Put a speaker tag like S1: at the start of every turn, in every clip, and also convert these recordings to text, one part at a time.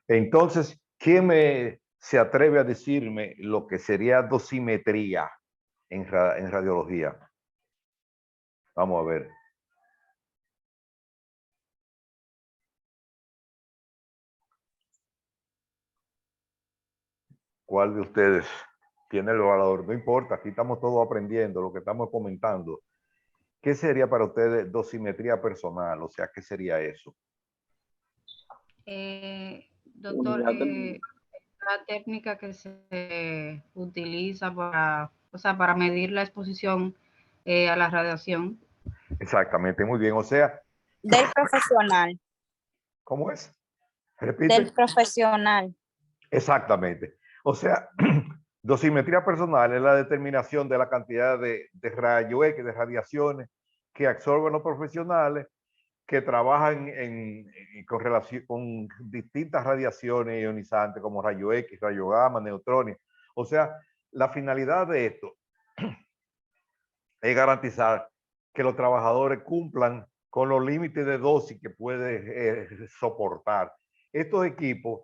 S1: Entonces, se atreve a decirme lo que sería dosimetría en radiología? Vamos a ver. ¿Cuál de ustedes tiene el valor? No importa, aquí estamos todos aprendiendo, lo que estamos comentando. ¿Qué sería para ustedes dosimetría personal? O sea, ¿qué sería eso?
S2: Doctor,
S3: Unidad de
S2: la técnica que se utiliza para, o sea, para medir la exposición a la radiación.
S1: Exactamente, muy bien. O sea,
S4: Del profesional.
S1: ¿cómo es?
S4: Del
S1: Repite.
S4: profesional.
S1: Exactamente. O sea, dosimetría personal es la determinación de la cantidad de rayos X, de radiaciones que absorben los profesionales que trabajan con relación con distintas radiaciones ionizantes como rayos X, rayos gamma, neutrones. O sea, la finalidad de esto es garantizar que los trabajadores cumplan con los límites de dosis que puede soportar. Estos equipos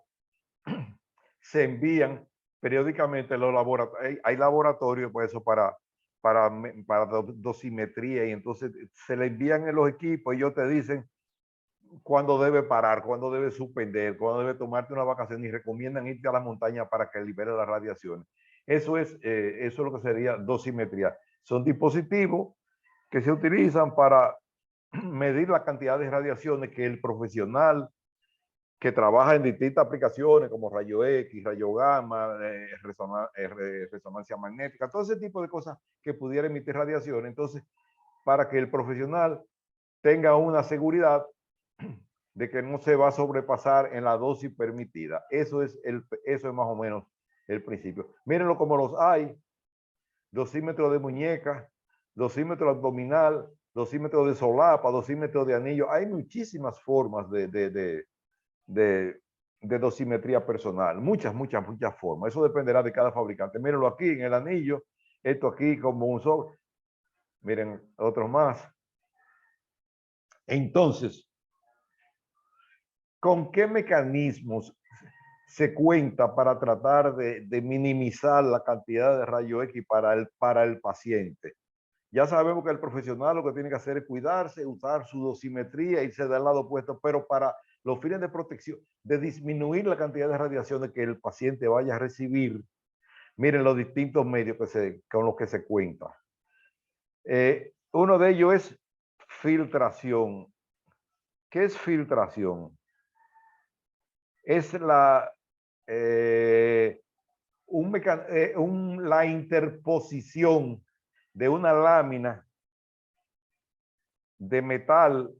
S1: se envían periódicamente a los laboratorios. Hay laboratorios por eso para dosimetría, y entonces se le envían en los equipos y ellos te dicen cuándo debe parar, cuándo debe suspender, cuándo debe tomarte una vacación, y recomiendan irte a la montaña para que libere las radiaciones. Eso es lo que sería dosimetría. Son dispositivos que se utilizan para medir la cantidad de radiaciones que el profesional que trabaja en distintas aplicaciones como rayo X, rayo gamma, resonancia magnética, todo ese tipo de cosas que pudiera emitir radiación. Entonces, para que el profesional tenga una seguridad de que no se va a sobrepasar en la dosis permitida. Eso es más o menos el principio. Mírenlo como los hay: dosímetro de muñeca, dosímetro abdominal, dosímetro de solapa, dosímetro de anillo. Hay muchísimas formas de dosimetría personal. Muchas formas. Eso dependerá de cada fabricante. Mírenlo aquí en el anillo. Esto aquí como un sobre. Miren otros más. Entonces, ¿con qué mecanismos se cuenta para tratar de minimizar la cantidad de rayo X para el paciente? Ya sabemos que el profesional lo que tiene que hacer es cuidarse, usar su dosimetría, irse del lado opuesto, pero para los fines de protección, de disminuir la cantidad de radiaciones que el paciente vaya a recibir, miren los distintos medios con los que se cuenta. Uno de ellos es filtración. ¿Qué es filtración? Es la interposición de una lámina de metal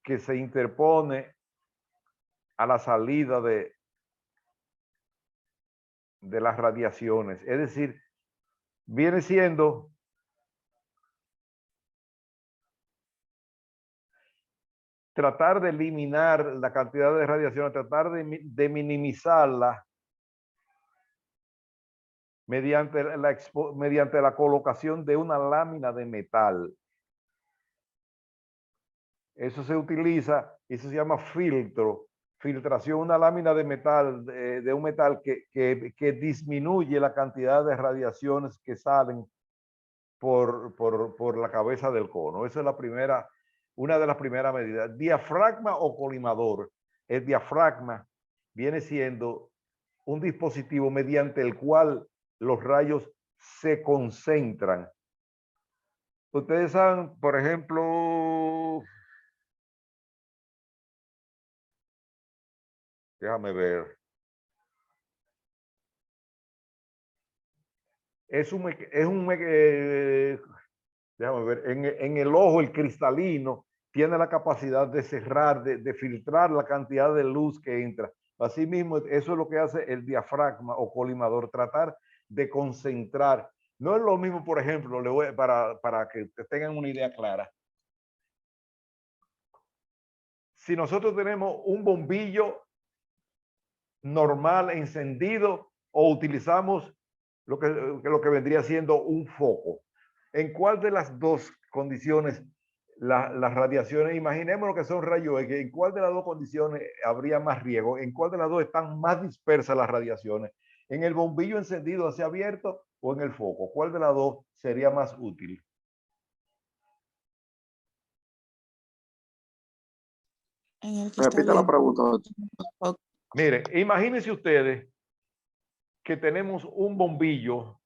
S1: que se interpone a la salida de las radiaciones. Es decir, viene siendo tratar de eliminar la cantidad de radiación, tratar de minimizarla mediante la colocación de una lámina de metal. Eso se utiliza, eso se llama filtración, una lámina de metal, de un metal que disminuye la cantidad de radiaciones que salen por la cabeza del cono. Esa es una de las primeras medidas. Diafragma o colimador. El diafragma viene siendo un dispositivo mediante el cual los rayos se concentran. Ustedes saben, por ejemplo, déjame ver. Déjame ver, en el ojo, el cristalino tiene la capacidad de cerrar, de filtrar la cantidad de luz que entra. Asimismo, eso es lo que hace el diafragma o colimador, tratar de concentrar. No es lo mismo, por ejemplo, para que tengan una idea clara. Si nosotros tenemos un bombillo normal encendido o utilizamos lo que vendría siendo un foco, ¿en cuál de las dos condiciones las radiaciones, imaginemos lo que son rayos X, en cuál de las dos condiciones habría más riesgo, en cuál de las dos están más dispersas las radiaciones, en el bombillo encendido hacia abierto o en el foco, ¿cuál de las dos sería más útil?
S3: Repita la pregunta, doctor.
S1: Miren, imagínense ustedes que tenemos un bombillo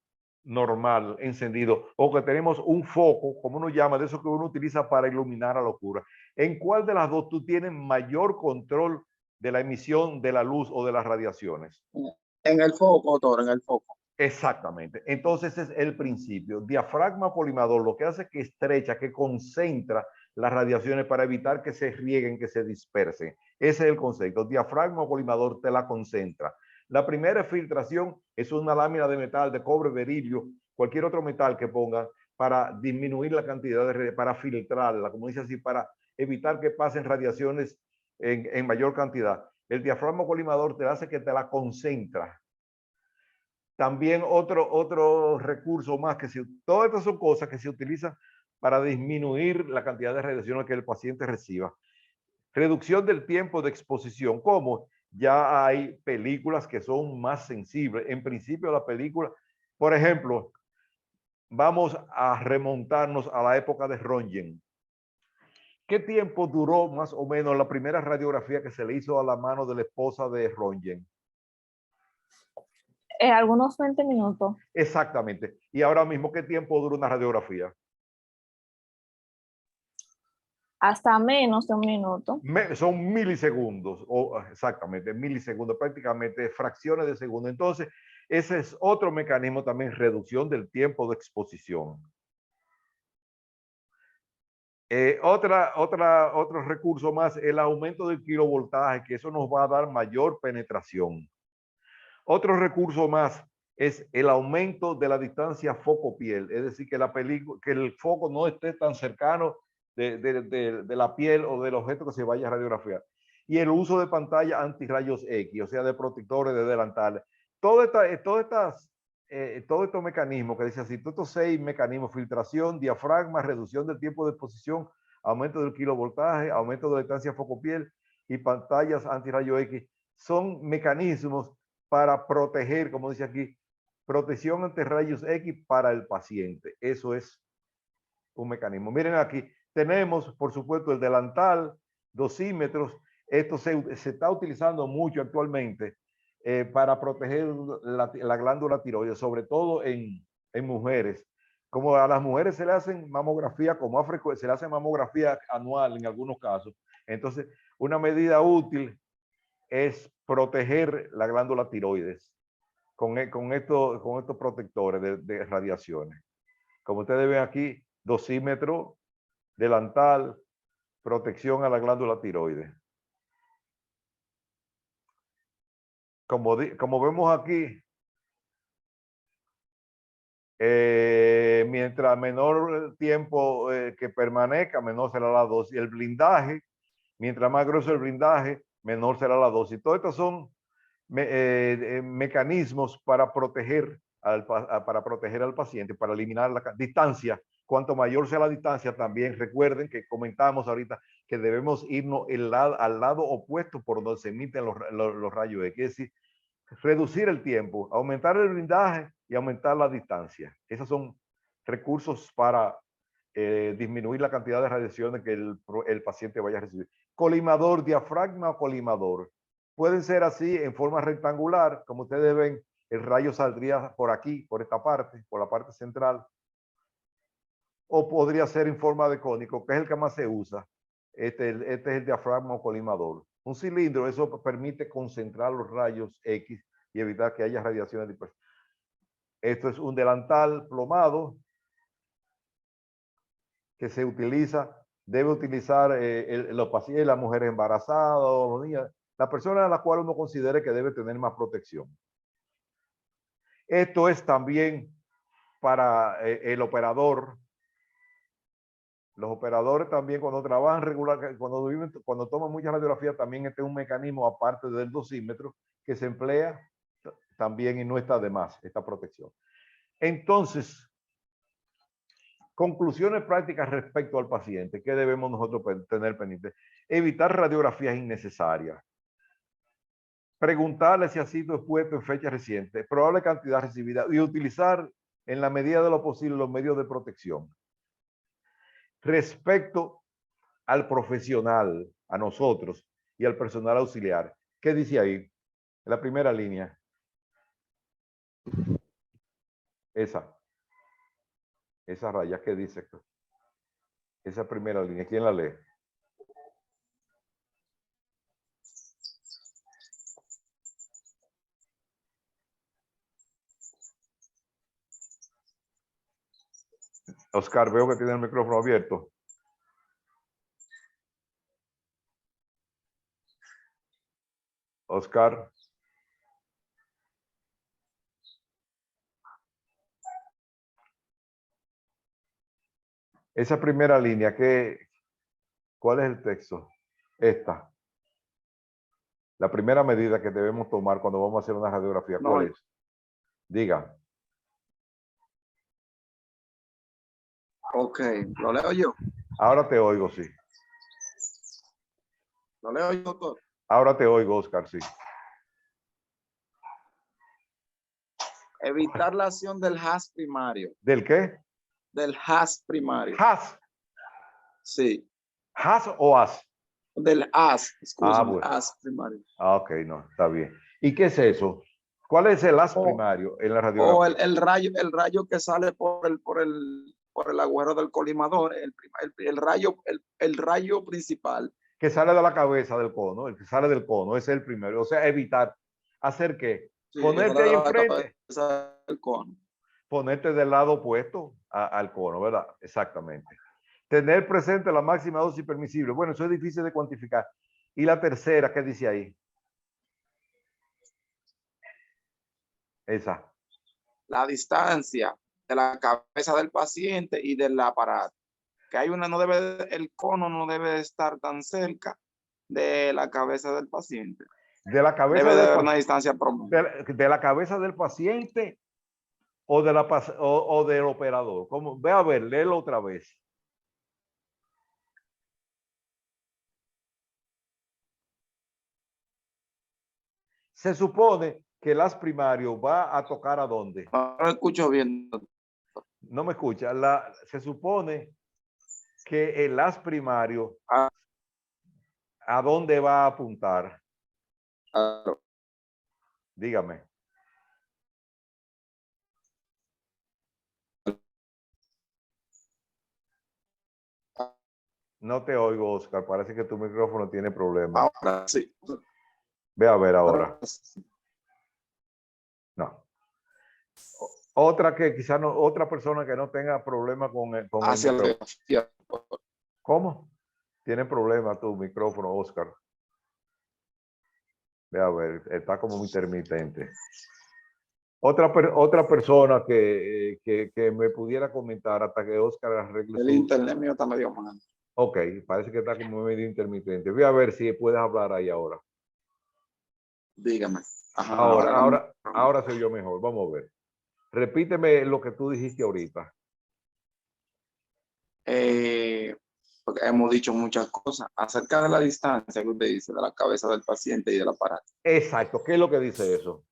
S1: normal encendido o que tenemos un foco, como uno llama, de eso que uno utiliza para iluminar a la oscura. ¿En cuál de las dos tú tienes mayor control de la emisión de la luz o de las radiaciones?
S3: En el foco, doctor, en el foco.
S1: Exactamente. Entonces es el principio. Diafragma colimador lo que hace es que estrecha, que concentra las radiaciones para evitar que se rieguen, que se dispersen. Ese es el concepto. Diafragma colimador te la concentra. La primera filtración es una lámina de metal, de cobre, berilio, cualquier otro metal que ponga para disminuir la cantidad de, para filtrarla, como dice así, para evitar que pasen radiaciones en mayor cantidad. El diafragma colimador te hace que te la concentra. También otro recurso más todas estas son cosas que se utilizan para disminuir la cantidad de radiaciones que el paciente reciba. Reducción del tiempo de exposición. ¿Cómo? Ya hay películas que son más sensibles. En principio la película, por ejemplo, vamos a remontarnos a la época de Röntgen. ¿Qué tiempo duró más o menos la primera radiografía que se le hizo a la mano de la esposa de Röntgen?
S5: Algunos 20 minutos.
S1: Exactamente. Y ahora mismo, ¿qué tiempo dura una radiografía?
S5: Hasta menos de un minuto.
S1: Son milisegundos, o exactamente, milisegundos, prácticamente fracciones de segundo. Entonces, ese es otro mecanismo también, reducción del tiempo de exposición. Otro recurso más, el aumento del kilovoltaje, que eso nos va a dar mayor penetración. Otro recurso más es el aumento de la distancia foco-piel, es decir, que que el foco no esté tan cercano de la piel o del objeto que se vaya a radiografiar. Y el uso de pantalla antirrayos X, o sea, de protectores, de delantales. Todos estos mecanismos que dice así, todos estos 6 mecanismos: filtración, diafragma, reducción del tiempo de exposición, aumento del kilovoltaje, aumento de la distancia foco-piel y pantallas antirrayos X, son mecanismos para proteger, como dice aquí, protección ante rayos X para el paciente. Eso es un mecanismo. Miren aquí, tenemos, por supuesto, el delantal, dosímetros. Esto se está utilizando mucho actualmente para proteger la glándula tiroides, sobre todo en mujeres. Como a las mujeres se le hacen mamografía, se le hace mamografía anual en algunos casos. Entonces, una medida útil es proteger la glándula tiroides con estos protectores de radiaciones. Como ustedes ven aquí, dosímetro, delantal, protección a la glándula tiroides. Como vemos aquí, mientras menor tiempo que permanezca, menor será la dosis. El blindaje, mientras más grueso el blindaje, menor será la dosis. Todos estos son mecanismos para proteger al paciente, para eliminar la distancia. Cuanto mayor sea la distancia, también recuerden que comentamos ahorita que debemos irnos al lado opuesto por donde se emiten los rayos X. Es decir, reducir el tiempo, aumentar el blindaje y aumentar la distancia. Esos son recursos para disminuir la cantidad de radiaciones que el paciente vaya a recibir. Colimador, diafragma o colimador. Pueden ser así en forma rectangular, como ustedes ven, el rayo saldría por aquí, por esta parte, por la parte central. O podría ser en forma de cónico, que es el que más se usa. Este es el diafragma o colimador. Un cilindro, eso permite concentrar los rayos X y evitar que haya radiaciones dispersas. Esto es un delantal plomado que se utiliza, debe utilizar los pacientes, las mujeres embarazadas, los niños, la persona a la cual uno considere que debe tener más protección. Esto es también para el operador. Los operadores también cuando trabajan regular, cuando toman mucha radiografía, también este es un mecanismo aparte del dosímetro que se emplea también y no está de más esta protección. Entonces, Conclusiones prácticas respecto al paciente. ¿Qué debemos nosotros tener pendiente? Evitar radiografías innecesarias. Preguntarle si ha sido expuesto en fecha reciente, probable cantidad recibida y utilizar en la medida de lo posible los medios de protección. Respecto al profesional, a nosotros y al personal auxiliar, ¿qué dice ahí? En la primera línea. Esa raya, ¿qué dice? Esa primera línea, ¿quién la lee? Oscar, veo que tiene el micrófono abierto. Oscar. Esa primera línea, ¿cuál es el texto? Esta. La primera medida que debemos tomar cuando vamos a hacer una radiografía, ¿cuál es? Diga.
S3: Ok, lo leo yo.
S1: Ahora te oigo, sí.
S3: Lo leo yo, doctor.
S1: Ahora te oigo, Oscar, sí.
S3: Evitar la acción del HAS primario.
S1: ¿Del qué?
S3: Del HAS primario.
S1: ¿Has?
S3: Sí.
S1: ¿Has o as?
S3: Del AS.
S1: Bueno.
S3: AS primario.
S1: Ok, no, está bien. ¿Y qué es eso? ¿Cuál es el as primario en la radiografía?
S3: O el rayo que sale por el agujero del colimador, el rayo principal.
S1: Que sale de la cabeza del cono, el que sale del cono, ese es el primero. O sea, evitar. ¿Hacer qué?
S3: Sí,
S1: Ponerte ahí enfrente.
S3: El cono.
S1: Ponerte del lado opuesto al cono, ¿verdad? Exactamente. Tener presente la máxima dosis permisible. Bueno, eso es difícil de cuantificar. Y la tercera, ¿qué dice ahí? Esa.
S3: La distancia de la cabeza del paciente y del aparato. Que el cono no debe estar tan cerca de la cabeza del paciente.
S1: De la cabeza
S3: debe de haber una distancia promedio.
S1: de la cabeza del paciente o del operador. Ve a ver, léelo otra vez. Se supone que el as primario va a tocar ¿a dónde?
S3: No lo escucho bien.
S1: No me escucha. Se supone que el as primario ¿a dónde va a apuntar?
S3: Claro.
S1: Dígame. No te oigo, Oscar. Parece que tu micrófono tiene problemas.
S3: Ahora sí.
S1: Ve a ver ahora. No. Otra que quizá no, otra persona que no tenga problema con el micrófono. ¿Cómo? Tiene problema tu micrófono, Oscar. Ve a ver, está como intermitente. Otra persona que me pudiera comentar hasta que Oscar arregle
S3: el internet mío está medio mal.
S1: Ok, parece que está como medio intermitente. Voy a ver si puedes hablar ahí ahora.
S3: Dígame. Ajá,
S1: ahora se oyó mejor. Vamos a ver. Repíteme lo que tú dijiste ahorita.
S3: Porque hemos dicho muchas cosas acerca de la distancia que usted dice de la cabeza del paciente y del aparato.
S1: Exacto. ¿Qué es lo que dice eso?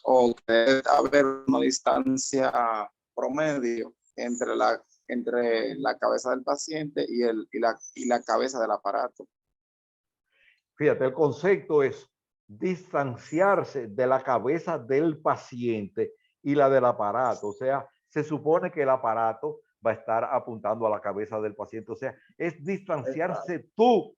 S3: O que debe haber una distancia promedio entre la cabeza del paciente y la cabeza del aparato.
S1: Fíjate, el concepto es distanciarse de la cabeza del paciente y la del aparato. O sea, se supone que el aparato va a estar apuntando a la cabeza del paciente. O sea, es distanciarse tú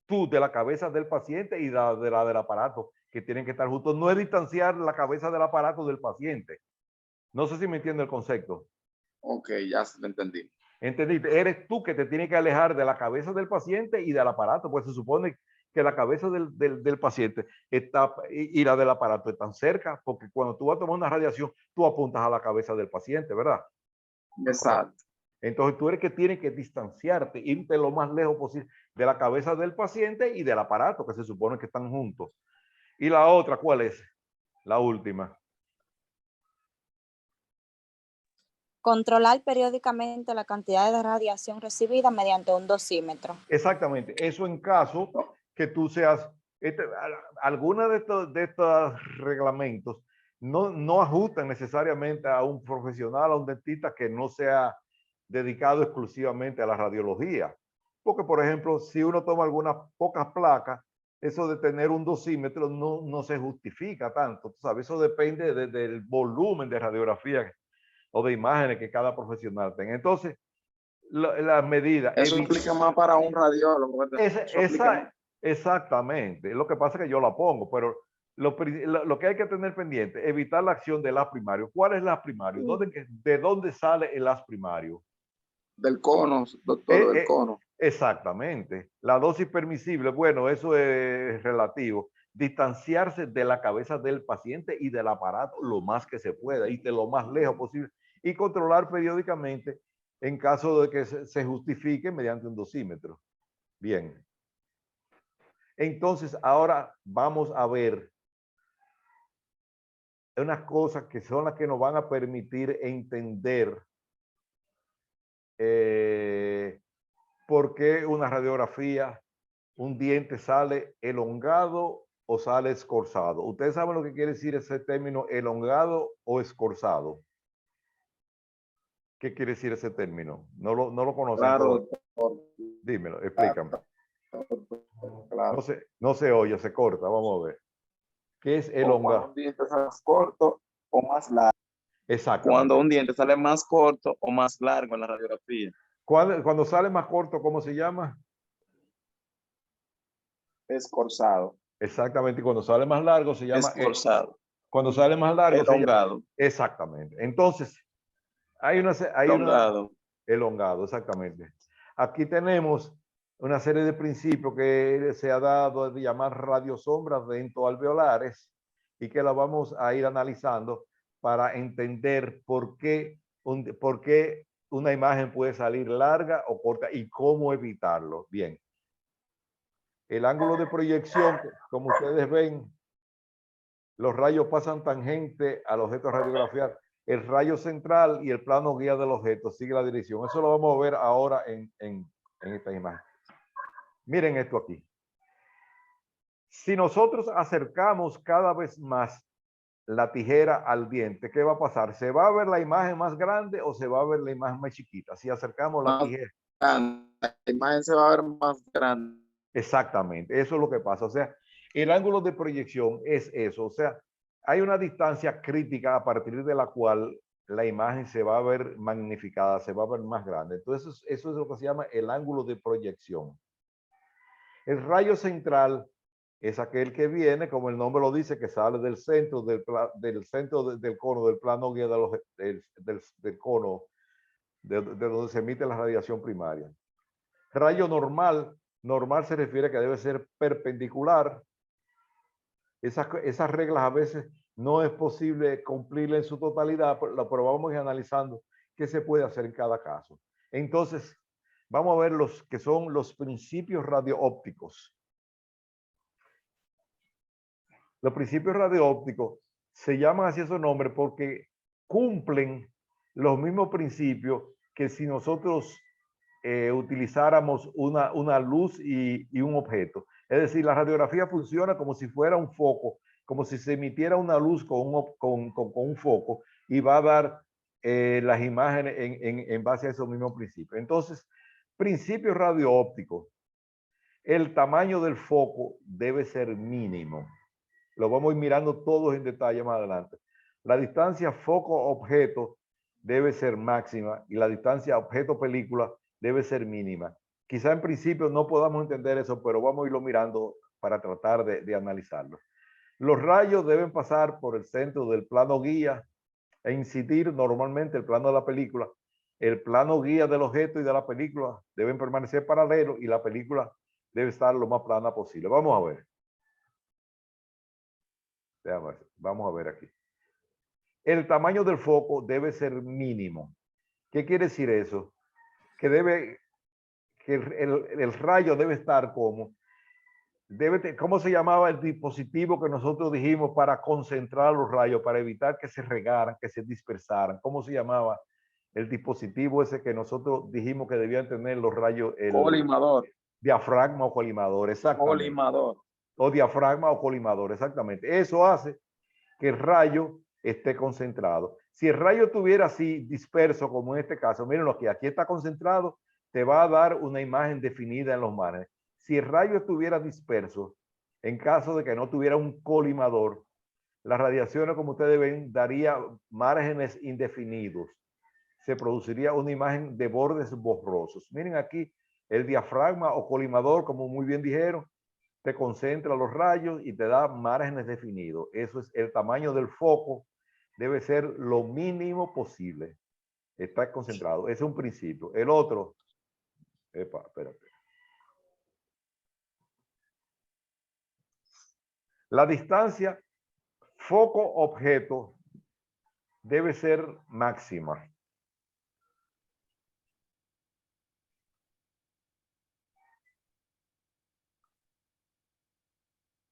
S1: de la cabeza del paciente y de la del aparato, que tienen que estar juntos. No es distanciar la cabeza del aparato del paciente. No sé si me entiende el concepto.
S3: Ok, ya lo entendí.
S1: ¿Entendiste? Eres tú que te tienes que alejar de la cabeza del paciente y del aparato, pues se supone que la cabeza del paciente está y la del aparato están cerca, porque cuando tú vas a tomar una radiación, tú apuntas a la cabeza del paciente, ¿verdad?
S3: Exacto.
S1: Entonces tú eres que tienes que distanciarte, irte lo más lejos posible de la cabeza del paciente y del aparato, que se supone que están juntos. Y la otra, ¿cuál es? La última.
S4: Controlar periódicamente la cantidad de radiación recibida mediante un dosímetro.
S1: Exactamente. Eso en caso que tú seas, alguna de estos reglamentos no ajustan necesariamente a un profesional, a un dentista que no sea dedicado exclusivamente a la radiología. Porque, por ejemplo, si uno toma algunas pocas placas, eso de tener un dosímetro no se justifica tanto. Tú sabes, eso depende del volumen de radiografía o de imágenes que cada profesional tenga. Entonces, las medidas.
S3: Eso implica más para un radiólogo, ¿verdad?
S1: Exactamente. Lo que pasa es que yo la pongo, pero lo que hay que tener pendiente, evitar la acción del haz primario. ¿Cuál es el haz primario? ¿De dónde sale el haz primario?
S3: Del cono, doctor, del cono.
S1: Exactamente. La dosis permisible, bueno, eso es relativo. Distanciarse de la cabeza del paciente y del aparato lo más que se pueda y de lo más lejos posible. Y controlar periódicamente en caso de que se justifique mediante un dosímetro. Bien. Entonces, ahora vamos a ver unas cosas que son las que nos van a permitir entender por qué una radiografía, un diente sale elongado o sale escorzado. ¿Ustedes saben lo que quiere decir ese término elongado o escorzado? ¿Qué quiere decir ese término? ¿No lo conocen?
S3: Claro,
S1: dímelo, explícame.
S3: Claro.
S1: No se oye, se corta, vamos a ver. ¿Qué es elongado?
S3: Cuando un diente sale más corto o más largo.
S1: Exacto.
S3: Cuando un diente sale más corto o más largo en la radiografía.
S1: Cuando sale más corto, ¿cómo se llama?
S3: Escorzado.
S1: Exactamente. Y cuando sale más largo se llama
S3: escorzado.
S1: Cuando sale más largo
S3: elongado.
S1: Se llama, exactamente. Entonces, hay
S3: elongado.
S1: Elongado, exactamente. Aquí tenemos una serie de principios que se ha dado de llamar radiosombras dentoalveolares y que la vamos a ir analizando para entender por qué una imagen puede salir larga o corta y cómo evitarlo. Bien. El ángulo de proyección, como ustedes ven, los rayos pasan tangente al objeto radiografiado. El rayo central y el plano guía del objeto sigue la dirección. Eso lo vamos a ver ahora en esta imagen. Miren esto aquí. Si nosotros acercamos cada vez más la tijera al diente, ¿qué va a pasar? ¿Se va a ver la imagen más grande o se va a ver la imagen más chiquita? Si acercamos la tijera.
S3: La imagen se va a ver más grande.
S1: Exactamente, eso es lo que pasa. O sea, el ángulo de proyección es eso. O sea, hay una distancia crítica a partir de la cual la imagen se va a ver magnificada, se va a ver más grande. Entonces, eso es lo que se llama el ángulo de proyección. El rayo central es aquel que viene, como el nombre lo dice, que sale del centro del cono, del plano guía del cono, de donde se emite la radiación primaria. Rayo normal se refiere a que debe ser perpendicular. Esas reglas a veces no es posible cumplirla en su totalidad, pero vamos a ir analizando qué se puede hacer en cada caso. Entonces, vamos a ver los que son los principios radioópticos. Los principios radioópticos se llaman así esos nombres porque cumplen los mismos principios que si nosotros utilizáramos una luz y un objeto. Es decir, la radiografía funciona como si fuera un foco, como si se emitiera una luz con un foco y va a dar las imágenes en base a esos mismos principios. Entonces, principios radioópticos. El tamaño del foco debe ser mínimo. Lo vamos a ir mirando todos en detalle más adelante. La distancia foco-objeto debe ser máxima y la distancia objeto-película debe ser mínima. Quizá en principio no podamos entender eso, pero vamos a irlo mirando para tratar de analizarlo. Los rayos deben pasar por el centro del plano guía e incidir normalmente el plano de la película. El plano guía del objeto y de la película deben permanecer paralelos y la película debe estar lo más plana posible. Vamos a ver. Vamos a ver aquí. El tamaño del foco debe ser mínimo. ¿Qué quiere decir eso? Que el rayo debe estar como, ¿cómo se llamaba el dispositivo que nosotros dijimos para concentrar los rayos, para evitar que se regaran, que se dispersaran? ¿Cómo se llamaba el dispositivo ese que nosotros dijimos que debían tener los rayos, el
S3: Colimador.
S1: diafragma o colimador, exactamente.
S3: Colimador.
S1: O diafragma o colimador, exactamente. Eso hace que el rayo esté concentrado. Si el rayo estuviera así disperso, como en este caso, miren aquí está concentrado, te va a dar una imagen definida en los márgenes. Si el rayo estuviera disperso, en caso de que no tuviera un colimador, las radiaciones, como ustedes ven, daría márgenes indefinidos. Se produciría una imagen de bordes borrosos. Miren aquí, el diafragma o colimador, como muy bien dijeron, te concentra los rayos y te da márgenes definidos. Eso es el tamaño del foco, debe ser lo mínimo posible. Está concentrado. Ese es un principio. El otro, espérate. La distancia foco-objeto debe ser máxima.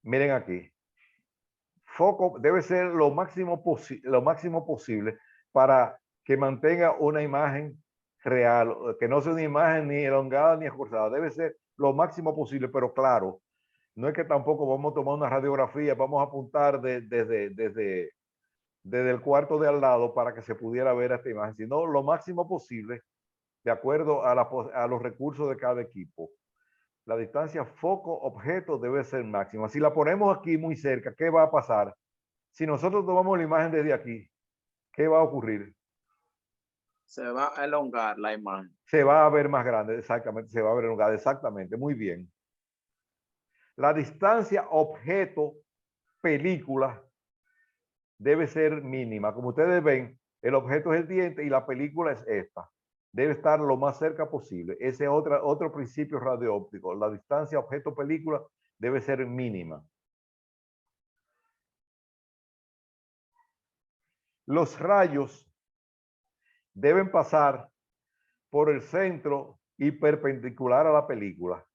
S1: Miren aquí. Foco debe ser lo máximo posible para que mantenga una imagen real, que no sea una imagen ni elongada ni esforzada. Debe ser lo máximo posible, pero claro, no es que tampoco vamos a tomar una radiografía, vamos a apuntar desde el cuarto de al lado para que se pudiera ver esta imagen, sino lo máximo posible de acuerdo a los recursos de cada equipo. La distancia foco-objeto debe ser máxima. Si la ponemos aquí muy cerca, ¿qué va a pasar? Si nosotros tomamos la imagen desde aquí, ¿qué va a ocurrir?
S3: Se va a elongar la imagen.
S1: Se va a ver más grande, exactamente, se va a ver elongada, exactamente, muy bien. La distancia objeto-película debe ser mínima. Como ustedes ven, el objeto es el diente y la película es esta. Debe estar lo más cerca posible. Ese es otro principio radioóptico. La distancia objeto-película debe ser mínima. Los rayos deben pasar por el centro y perpendicular a la película.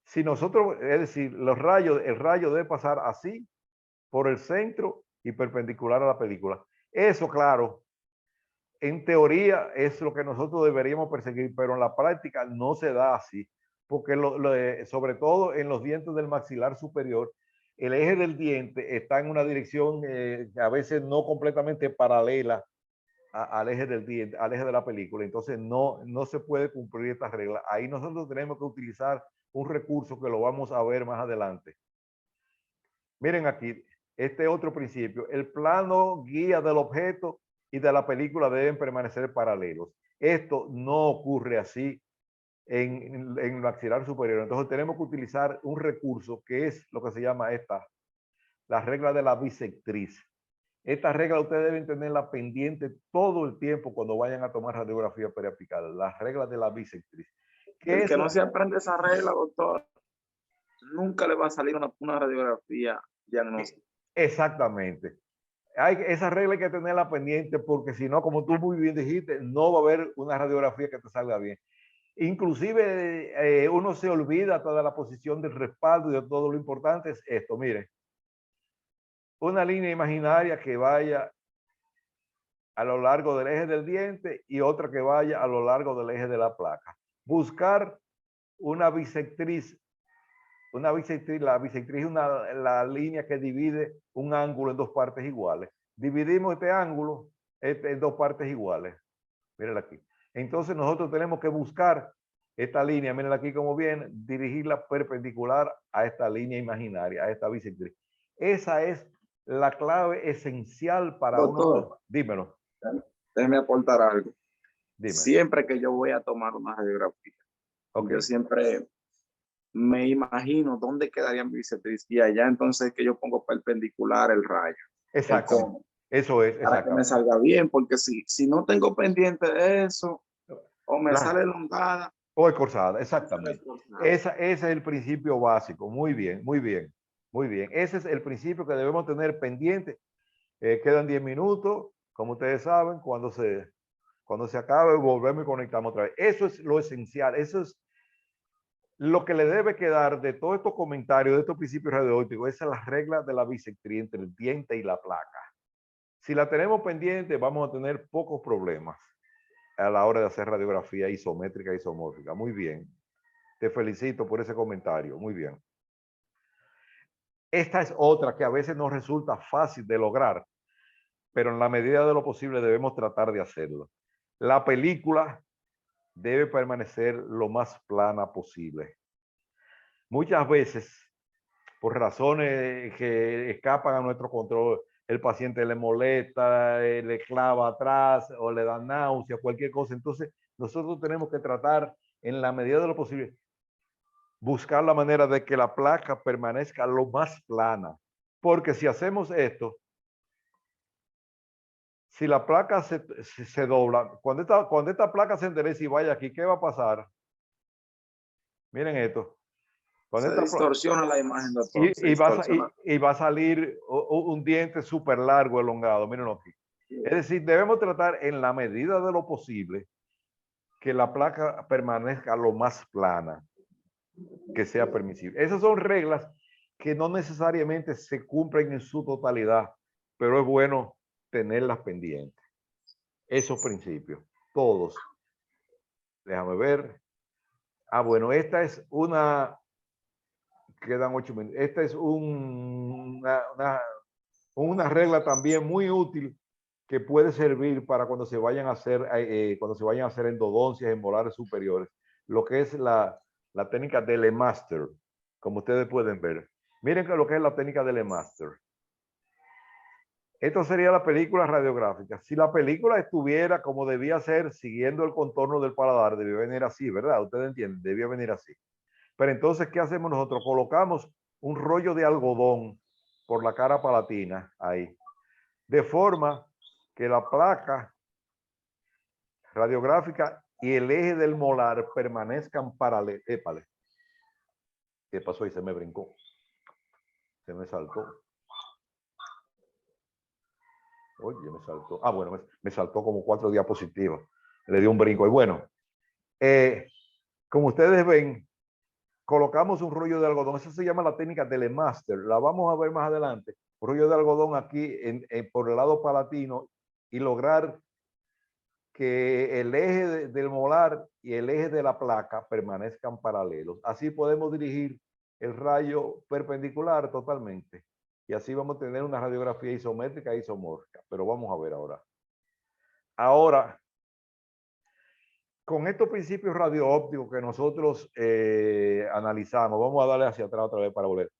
S1: Si nosotros, es decir, el rayo debe pasar así por el centro y perpendicular a la película. Eso, claro, en teoría es lo que nosotros deberíamos perseguir, pero en la práctica no se da así, porque sobre todo en los dientes del maxilar superior, el eje del diente está en una dirección a veces no completamente paralela al eje del diente, al eje de la película. Entonces no se puede cumplir esta regla. Ahí nosotros tenemos que utilizar un recurso que lo vamos a ver más adelante. Miren aquí, este otro principio. El plano guía del objeto y de la película deben permanecer paralelos. Esto no ocurre así en el maxilar superior. Entonces tenemos que utilizar un recurso que es lo que se llama la regla de la bisectriz. Esta regla ustedes deben tenerla pendiente todo el tiempo cuando vayan a tomar radiografía periapical. La regla de la bisectriz.
S3: El que no se aprende esa regla, doctor, nunca le va a salir una radiografía diagnóstica.
S1: Exactamente. Esa regla hay que tenerla pendiente porque si no, como tú muy bien dijiste, no va a haber una radiografía que te salga bien. Inclusive uno se olvida toda la posición del respaldo y de todo lo importante es esto. Mire, una línea imaginaria que vaya a lo largo del eje del diente y otra que vaya a lo largo del eje de la placa. Buscar una bisectriz. La bisectriz es la línea que divide un ángulo en dos partes iguales. Dividimos este ángulo en dos partes iguales. Mírenla aquí. Entonces nosotros tenemos que buscar esta línea, mírenla aquí como viene, dirigirla perpendicular a esta línea imaginaria, a esta bisectriz. Esa es la clave esencial para
S3: Doctor,
S1: uno. Dímelo.
S3: Déjeme aportar algo.
S1: Dime.
S3: Siempre que yo voy a tomar una radiografía,
S1: Okay.
S3: yo siempre me imagino dónde quedaría mi bisectriz y allá entonces que yo pongo perpendicular el rayo.
S1: Exactamente. Eso es,
S3: para que me salga bien, porque si no tengo pendiente de eso, o me sale elongada.
S1: O escorzada, exactamente. Ese es el principio básico. Muy bien, muy bien, muy bien. Ese es el principio que debemos tener pendiente. Quedan 10 minutos, como ustedes saben, cuando se acabe, volvemos y conectamos otra vez. Eso es lo esencial, eso es lo que le debe quedar de todos estos comentarios, de estos principios radioópticos. Esa es la regla de la bisectriz entre el diente y la placa. Si la tenemos pendiente, vamos a tener pocos problemas. a la hora de hacer radiografía isométrica e isomórfica. Muy bien. Te felicito por ese comentario. Muy bien. Esta es otra que a veces nos resulta fácil de lograr, pero en la medida de lo posible debemos tratar de hacerlo. La película debe permanecer lo más plana posible. Muchas veces, por razones que escapan a nuestro control, el paciente le molesta, le clava atrás o le da náusea, cualquier cosa. Entonces, nosotros tenemos que tratar en la medida de lo posible, buscar la manera de que la placa permanezca lo más plana. Porque si hacemos esto, si la placa se dobla, cuando esta placa se endereza y vaya aquí, ¿qué va a pasar? Miren esto.
S3: Se distorsiona la imagen, doctor.
S1: Y va a salir un diente súper largo, elongado. Mírenlo aquí. Es decir, debemos tratar en la medida de lo posible que la placa permanezca lo más plana que sea permisible. Esas son reglas que no necesariamente se cumplen en su totalidad, pero es bueno tenerlas pendientes. Esos principios, todos. Déjame ver. Bueno, esta es una... Quedan 8 minutos. Esta es una regla también muy útil que puede servir para cuando se vayan a hacer endodoncias en molares superiores. Lo que es la técnica de Lemaster, como ustedes pueden ver. Miren lo que es la técnica de Lemaster. Esto sería la película radiográfica. Si la película estuviera como debía ser, siguiendo el contorno del paladar, debía venir así, ¿verdad? Ustedes entienden, debía venir así. Pero entonces, ¿qué hacemos nosotros? Colocamos un rollo de algodón por la cara palatina, ahí. De forma que la placa radiográfica y el eje del molar permanezcan paralelos. Épale. ¿Qué pasó? Y se me brincó. Se me saltó. Oye, me saltó. Bueno, me saltó como 4 diapositivas. Le dio un brinco. Y bueno, como ustedes ven, colocamos un rollo de algodón. Eso se llama la técnica de Lemaster. La vamos a ver más adelante. Un rollo de algodón aquí por el lado palatino y lograr que el eje del molar y el eje de la placa permanezcan paralelos. Así podemos dirigir el rayo perpendicular totalmente. Y así vamos a tener una radiografía isométrica e isomórfica. Pero vamos a ver ahora. Ahora, con estos principios radioópticos que nosotros analizamos, vamos a darle hacia atrás otra vez para volver.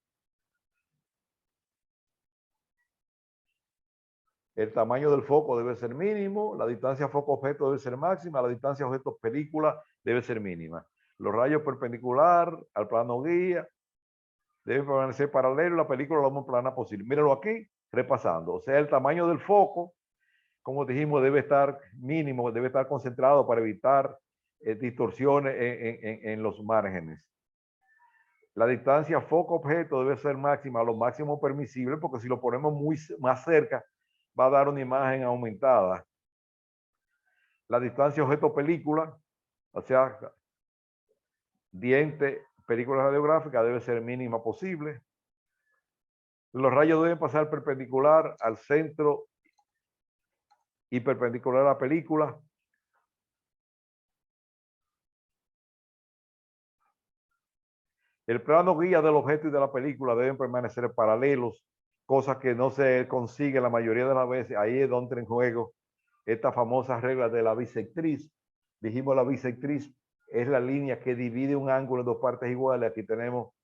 S1: El tamaño del foco debe ser mínimo, la distancia foco-objeto debe ser máxima, la distancia objeto-película debe ser mínima. Los rayos perpendicular al plano guía deben permanecer paralelos, la película lo más plana posible. Mírenlo aquí, repasando. O sea, el tamaño del foco, como dijimos, debe estar mínimo, debe estar concentrado para evitar distorsiones en los márgenes. La distancia foco-objeto debe ser máxima, lo máximo permisible, porque si lo ponemos más cerca, va a dar una imagen aumentada. La distancia objeto-película, o sea, diente, película radiográfica, debe ser mínima posible. Los rayos deben pasar perpendicular al centro y perpendicular a la película. El plano guía del objeto y de la película deben permanecer paralelos, cosa que no se consigue la mayoría de las veces. Ahí es donde entra en juego esta famosa regla de la bisectriz. Dijimos la bisectriz es la línea que divide un ángulo en 2 partes iguales. Aquí tenemos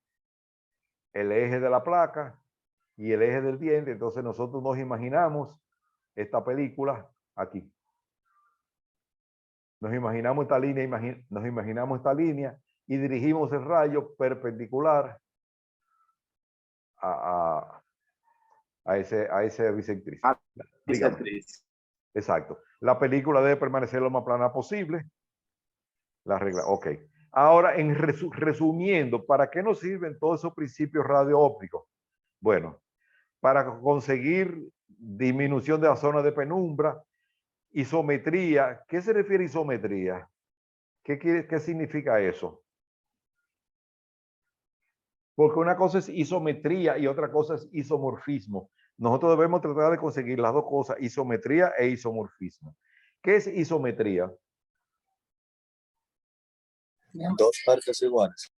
S1: el eje de la placa y el eje del diente. Entonces nosotros nos imaginamos esta película aquí. Nos imaginamos esta línea, y dirigimos el rayo perpendicular a esa bisectriz. Exacto. La película debe permanecer lo más plana posible. La regla, ok. Ahora, resumiendo, ¿para qué nos sirven todos esos principios radioópticos? Bueno, para conseguir disminución de la zona de penumbra, isometría. ¿Qué se refiere a isometría? ¿Qué significa eso? Porque una cosa es isometría y otra cosa es isomorfismo. Nosotros debemos tratar de conseguir las dos cosas, isometría e isomorfismo. ¿Qué es isometría?
S6: Dos partes iguales.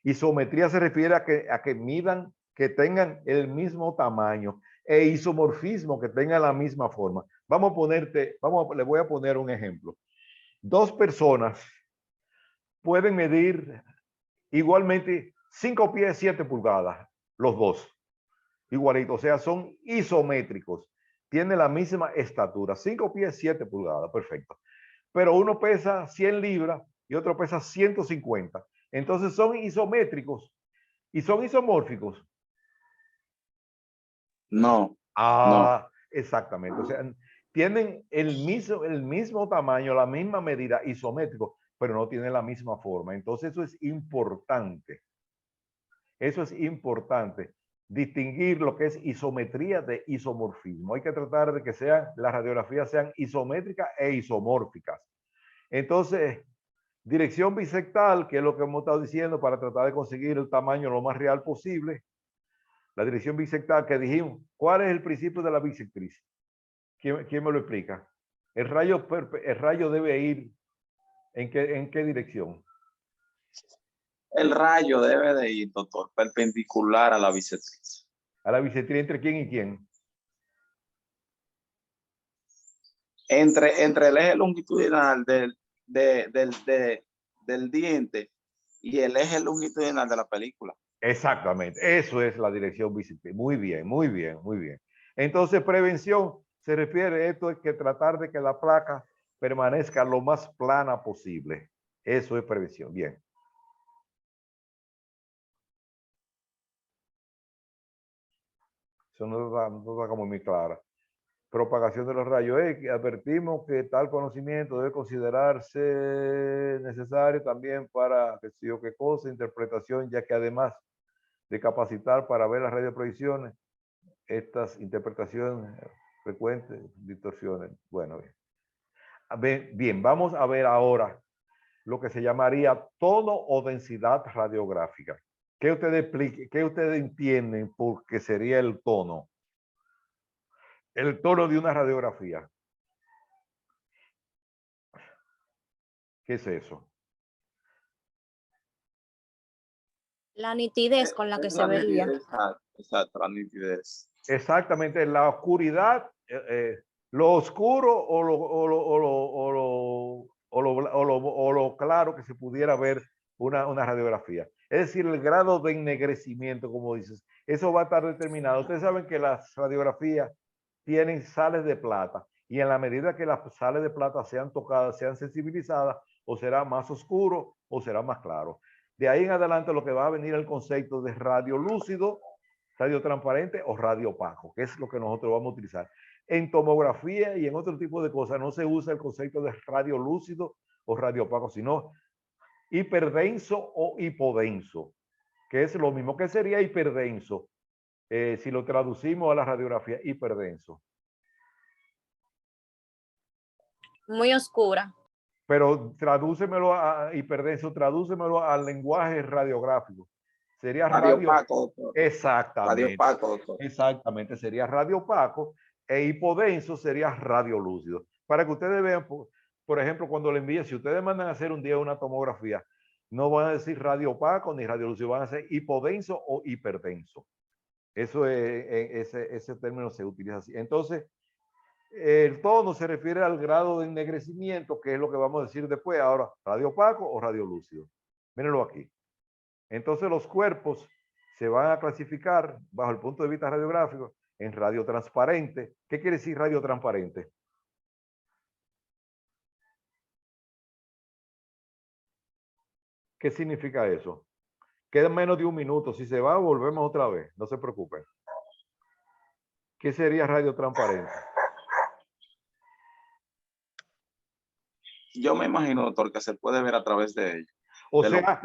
S1: Isometría se refiere a que midan, que tengan el mismo tamaño, e isomorfismo, que tengan la misma forma. Le voy a poner un ejemplo. Dos personas pueden medir igualmente 5 pies 7 pulgadas, los dos, igualito, o sea, son isométricos, tienen la misma estatura, 5 pies 7 pulgadas, perfecto. Pero uno pesa 100 libras y otro pesa 150. Entonces son isométricos y son isomórficos.
S3: No,
S1: Ah, exactamente. O sea, tienen el mismo tamaño, la misma medida, isométrico, pero no tienen la misma forma. Entonces eso es importante. Eso es importante. Distinguir lo que es isometría de isomorfismo. Hay que tratar de que las radiografías sean isométricas e isomórficas. Entonces, dirección bisectal, que es lo que hemos estado diciendo para tratar de conseguir el tamaño lo más real posible. La dirección bisectal que dijimos, ¿cuál es el principio de la bisectriz? ¿Quién me lo explica? El rayo debe ir ¿en qué dirección?
S3: el rayo debe de ir, doctor, perpendicular a la bisectriz.
S1: A la bisectriz entre quién y quién.
S3: Entre el eje longitudinal del diente y el eje longitudinal de la película.
S1: Exactamente, eso es la dirección bisectriz. Muy bien, muy bien, muy bien. Entonces, prevención se refiere a esto, es que tratar de que la placa permanezca lo más plana posible. Eso es prevención. Bien. Eso no está como muy clara. Propagación de los rayos X. Advertimos que tal conocimiento debe considerarse necesario también para qué sé yo qué cosa, interpretación, ya que además de capacitar para ver las radioproyecciones, estas interpretaciones frecuentes, distorsiones. Bueno, bien, vamos a ver ahora lo que se llamaría tono o densidad radiográfica. ¿Qué ustedes entienden por qué sería el tono? El tono de una radiografía. ¿Qué es eso?
S4: La nitidez con la que se vería.
S3: Exacto, la nitidez.
S1: Exactamente, la oscuridad, lo oscuro o lo claro que se pudiera ver una radiografía. Es decir, el grado de ennegrecimiento, como dices, eso va a estar determinado. Ustedes saben que las radiografías tienen sales de plata y en la medida que las sales de plata sean tocadas, sean sensibilizadas, o será más oscuro o será más claro. De ahí en adelante lo que va a venir el concepto de radiolúcido, radio transparente o radio opaco, que es lo que nosotros vamos a utilizar. En tomografía y en otro tipo de cosas no se usa el concepto de radio lúcido o radio opaco, sino hiperdenso o hipodenso, que es lo mismo. Que sería hiperdenso si lo traducimos a la radiografía, hiperdenso.
S4: Muy oscura.
S1: Pero tradúcemelo a hiperdenso, tradúcemelo al lenguaje radiográfico. Sería radio
S3: opaco, doctor.
S1: Exactamente.
S3: Radio opaco, doctor.
S1: Exactamente, sería radio opaco, e hipodenso sería radio lúcido. Para que ustedes vean, por ejemplo, cuando le envíen, si ustedes mandan a hacer un día una tomografía, no van a decir radio opaco ni radio lúcido, van a ser hipodenso o hiperdenso. Eso es, ese término se utiliza así. Entonces, el tono se refiere al grado de ennegrecimiento, que es lo que vamos a decir después. Ahora, radio opaco o radio lúcido. Mírenlo aquí. Entonces, los cuerpos se van a clasificar bajo el punto de vista radiográfico en radio transparente. ¿Qué quiere decir radio transparente? ¿Qué significa eso? Queda menos de un minuto. Si se va, volvemos otra vez. No se preocupen. ¿Qué sería radio transparente?
S3: Yo me imagino, doctor, que se puede ver a través de ello.
S1: O sea,